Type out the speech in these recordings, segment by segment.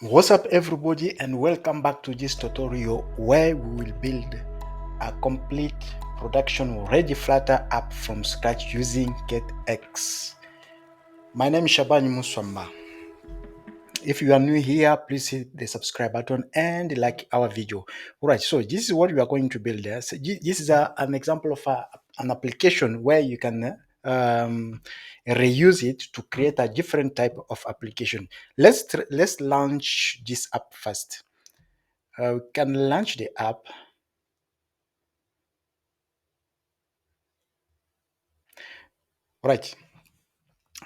What's up everybody, and welcome back to this tutorial where we will build a complete production ready Flutter app from scratch using GetX. My name is Shabani Muswamba. If you are new here, please hit the subscribe button and like our video. All right, so this is what we are going to build. So this is an example of an application where you can reuse it to create a different type of application. Let's launch this app first. We can launch the app. Right.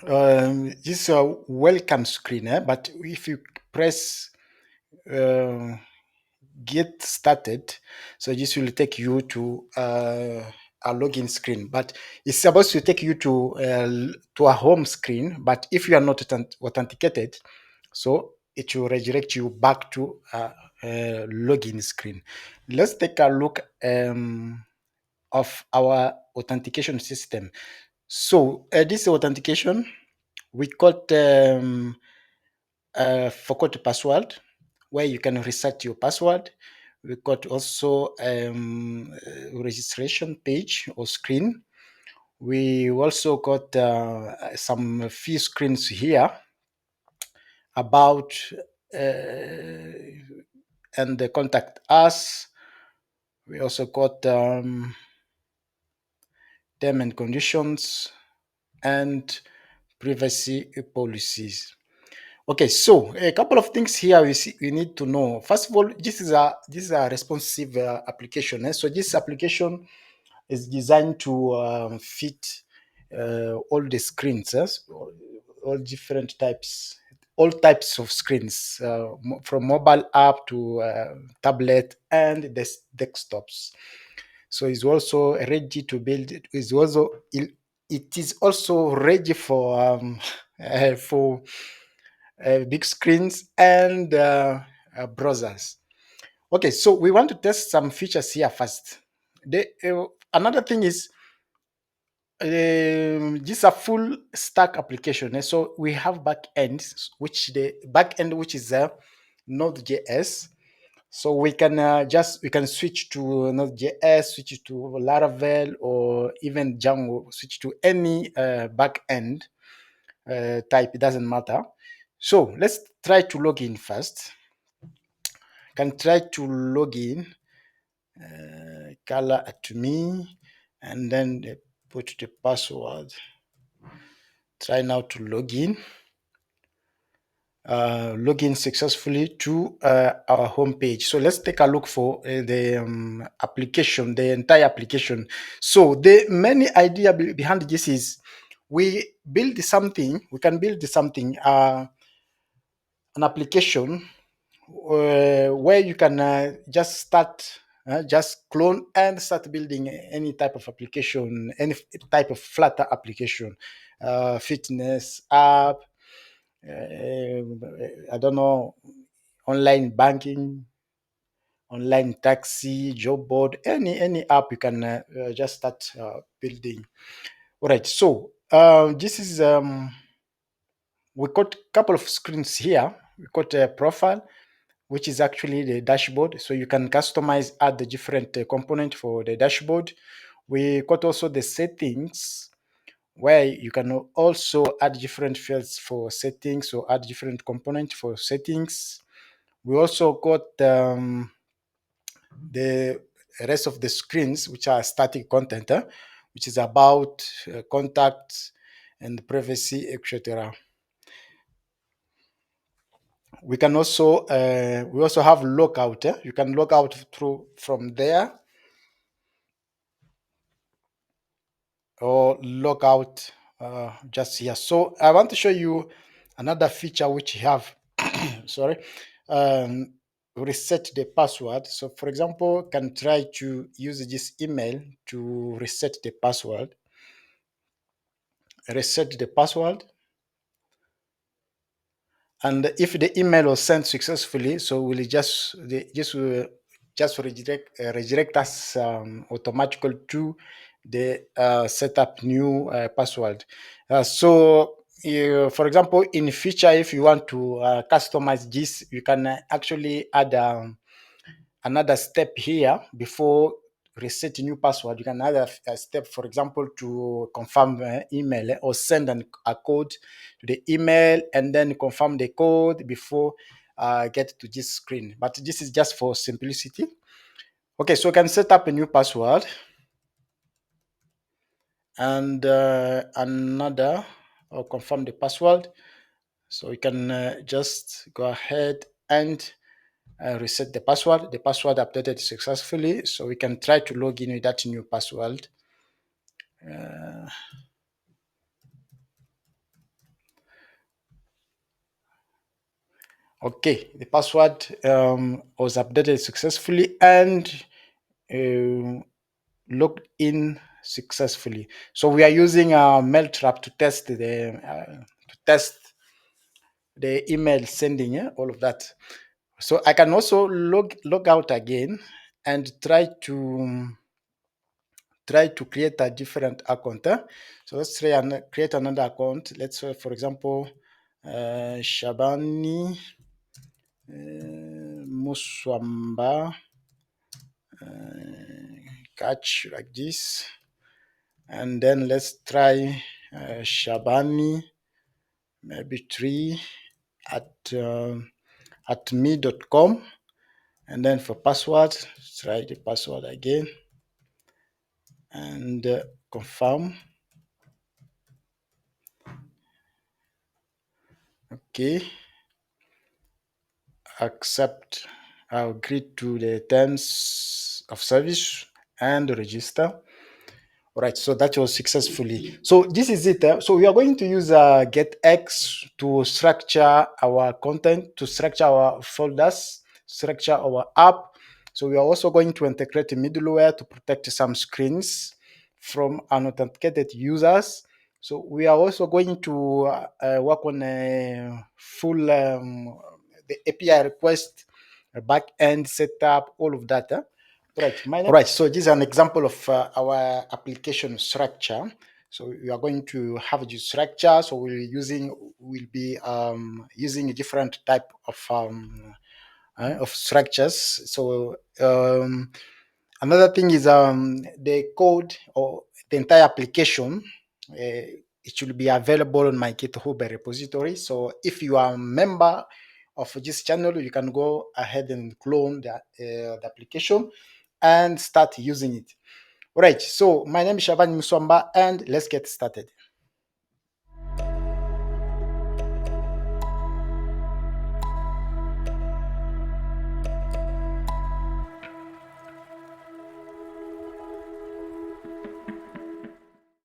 This is a welcome screen, but if you press uh, get started, so this will take you to a login screen, but it's supposed to take you to a home screen. But if you are not authenticated, so it will redirect you back to a login screen. Let's take a look of our authentication system. So this authentication, we got forgot password, where you can reset your password. We got also registration page or screen. We also got some few screens here about and contact us. We also got term and conditions and privacy policies. Okay, so a couple of things here we need to know. First of all, this is a responsive application. So this application is designed to fit all the screens, all different types, all types of screens, from mobile app to tablet and desktops. So it's also ready to build. It is also ready for big screens and browsers. Okay, so we want to test some features here first. Another thing is this is a full stack application. So we have backend, which is Node.js. So we can switch to Node.js, switch to Laravel, or even Django, switch to any backend type. It doesn't matter. So let's try to log in first. Can try to log in. Color at me, and then put the password. Try now to log in. Log in successfully to our home page. So let's take a look for the application, the entire application. So the main idea behind this is we can build something, an application where you can just clone and start building any type of application, any type of Flutter application, fitness app, I don't know, online banking, online taxi, job board, any app you can just start building. All right, so this is we got a couple of screens here. We got a profile, which is actually the dashboard. So you can customize, add the different component for the dashboard. We got also the settings, where you can also add different fields for settings, or add different component for settings. We also got the rest of the screens, which are static content, which is about contacts and privacy, etc. We also have logout. You can log out through from there, or log out just here. So I want to show you another feature which you have. Sorry. um, Reset the password. So for example, can try to use this email to reset the password. Reset the password, and if the email was sent successfully, so will it just will just redirect us automatically to the setup new password. So For example, in future, if you want to customize this, you can actually add another step here before reset new password. You can add a step, for example, to confirm email or send a code to the email and then confirm the code before get to this screen. But this is just for simplicity. Okay, so you can set up a new password and another or confirm the password. So you can just go ahead and reset the password. The password updated successfully. So we can try to log in with that new password. Okay, the password was updated successfully and logged in successfully. So we are using a mail trap to test the email sending, all of that. So I can also log out again and try to create a different account. So let's try and create another account. Let's say, for example, Shabani Muswamba, catch like this, and then let's try Shabani maybe 3 at me.com, and then for password, try the password again and confirm. Okay, accept. I'll agree to the terms of service and register. All right, so that was successfully. So this is it. So we are going to use GetX to structure our content, to structure our folders, structure our app. So we are also going to integrate a middleware to protect some screens from unauthenticated users. So we are also going to work on a full the API request, backend setup, all of that. Right. All right. So this is an example of our application structure. So we are going to have this structure. So we'll be using a different type of structures. So another thing is the code or the entire application. It should be available on my GitHub repository. So if you are a member of this channel, you can go ahead and clone the application and start using it. All right. So my name is Shaban Muswamba, and let's get started.